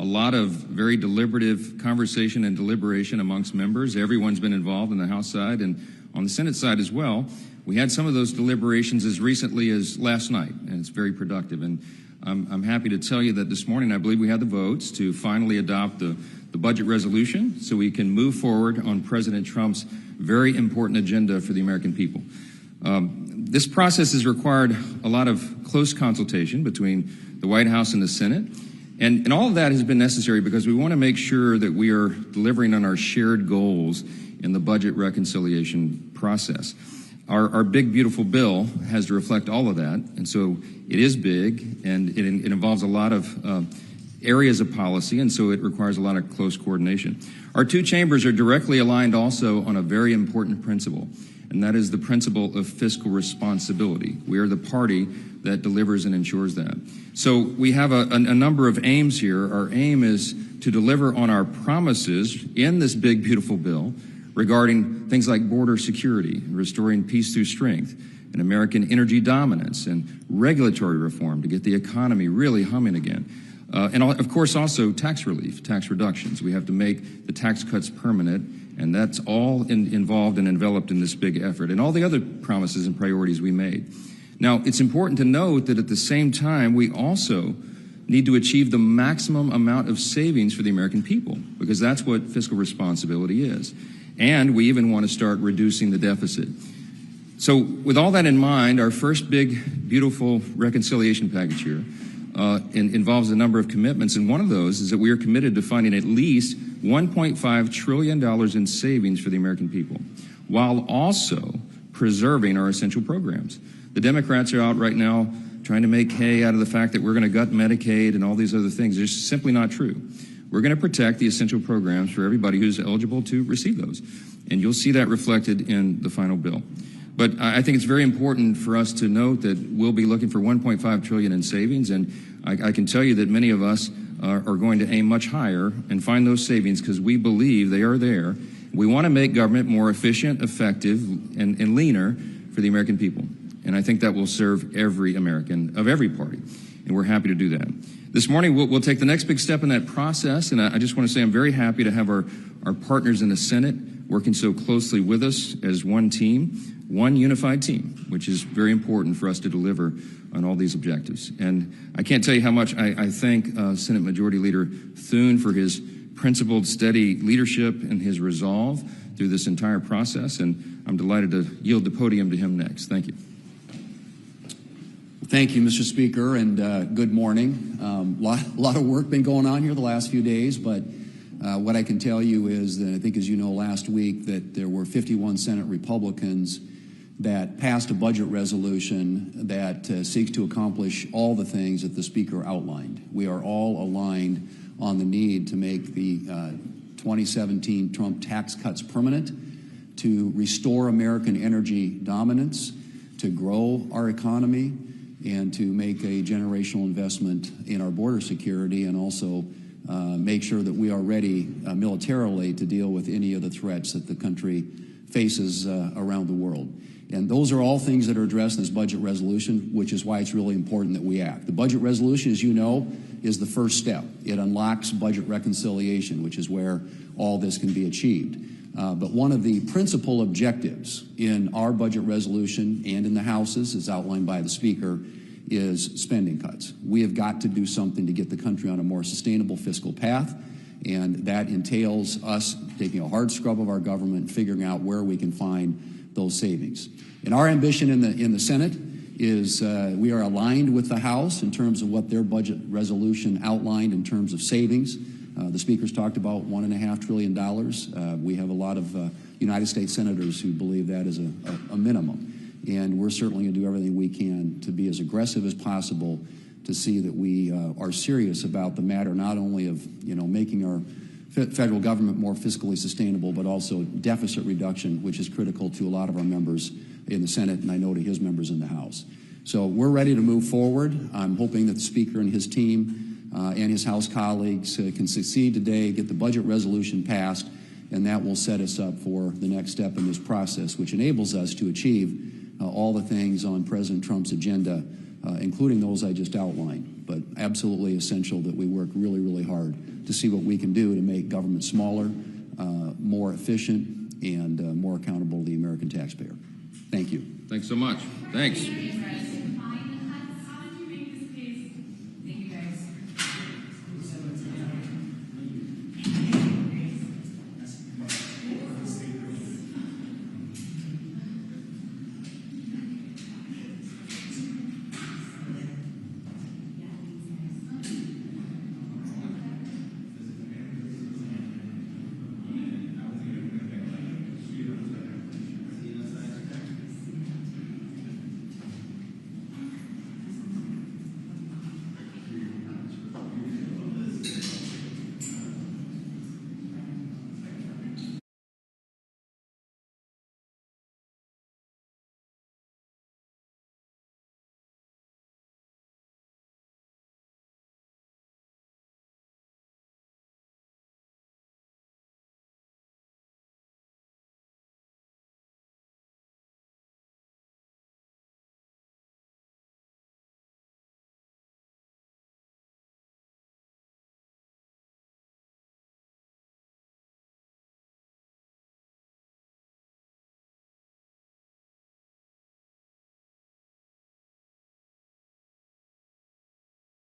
lot of very deliberative conversation and deliberation amongst members. Everyone's been involved in the House side and on the Senate side as well. We had some of those deliberations as recently as last night, and it's very productive. And I'm happy to tell you that this morning I believe we had the votes to finally adopt the budget resolution so we can move forward on President Trump's very important agenda for the American people. This process has required a lot of close consultation between the White House and the Senate. And all of that has been necessary because we want to make sure that we are delivering on our shared goals in the budget reconciliation process. Our big, beautiful bill has to reflect all of that. And so it is big, and it involves a lot of areas of policy, and so it requires a lot of close coordination. Our two chambers are directly aligned also on a very important principle, and that is the principle of fiscal responsibility. We are the party that delivers and ensures that. So we have a number of aims here. Our aim is to deliver on our promises in this big, beautiful bill regarding things like border security, restoring peace through strength, and American energy dominance, and regulatory reform to get the economy really humming again. And of course also tax relief, tax reductions. We have to make the tax cuts permanent, and that's all involved and enveloped in this big effort, and all the other promises and priorities we made. Now, it's important to note that at the same time, we also need to achieve the maximum amount of savings for the American people, because that's what fiscal responsibility is. And we even want to start reducing the deficit. So with all that in mind, our first big, beautiful reconciliation package here involves a number of commitments, and one of those is that we are committed to finding at least $1.5 trillion in savings for the American people, while also preserving our essential programs. The Democrats are out right now trying to make hay out of the fact that we're going to gut Medicaid and all these other things. It's just simply not true. We're going to protect the essential programs for everybody who's eligible to receive those, and you'll see that reflected in the final bill. But I think it's very important for us to note that we'll be looking for $1.5 trillion in savings, and I can tell you that many of us are going to aim much higher and find those savings because we believe they are there. We want to make government more efficient, effective, and leaner for the American people. And I think that will serve every American of every party, and we're happy to do that. This morning, we'll take the next big step in that process, and I just want to say I'm very happy to have our partners in the Senate working so closely with us as one team, one unified team, which is very important for us to deliver on all these objectives. And I can't tell you how much I thank Senate Majority Leader Thune for his principled, steady leadership and his resolve through this entire process, and I'm delighted to yield the podium to him next. Thank you. Thank you, Mr. Speaker, and good morning. Lot of work been going on here the last few days, but what I can tell you is that I think, as you know, last week that there were 51 Senate Republicans that passed a budget resolution that seeks to accomplish all the things that the Speaker outlined. We are all aligned on the need to make the 2017 Trump tax cuts permanent, to restore American energy dominance, to grow our economy, and to make a generational investment in our border security, and also make sure that we are ready militarily to deal with any of the threats that the country faces around the world. And those are all things that are addressed in this budget resolution, which is why it's really important that we act. The budget resolution, as you know, is the first step. It unlocks budget reconciliation, which is where all this can be achieved. But one of the principal objectives in our budget resolution and in the House's, as outlined by the Speaker, is spending cuts. We have got to do something to get the country on a more sustainable fiscal path, and that entails us taking a hard scrub of our government and figuring out where we can find those savings. And our ambition in the Senate is we are aligned with the House in terms of what their budget resolution outlined in terms of savings. The Speaker's talked about $1.5 trillion. We have a lot of United States senators who believe that is a minimum. And we're certainly going to do everything we can to be as aggressive as possible to see that we are serious about the matter, not only of making our federal government more fiscally sustainable, but also deficit reduction, which is critical to a lot of our members in the Senate, and I know to his members in the House. So we're ready to move forward. I'm hoping that the Speaker and his team and his House colleagues can succeed today, get the budget resolution passed, and that will set us up for the next step in this process, which enables us to achieve all the things on President Trump's agenda, including those I just outlined, but absolutely essential that we work really, really hard to see what we can do to make government smaller, more efficient, and more accountable to the American taxpayer. Thank you. Thanks so much. Thanks.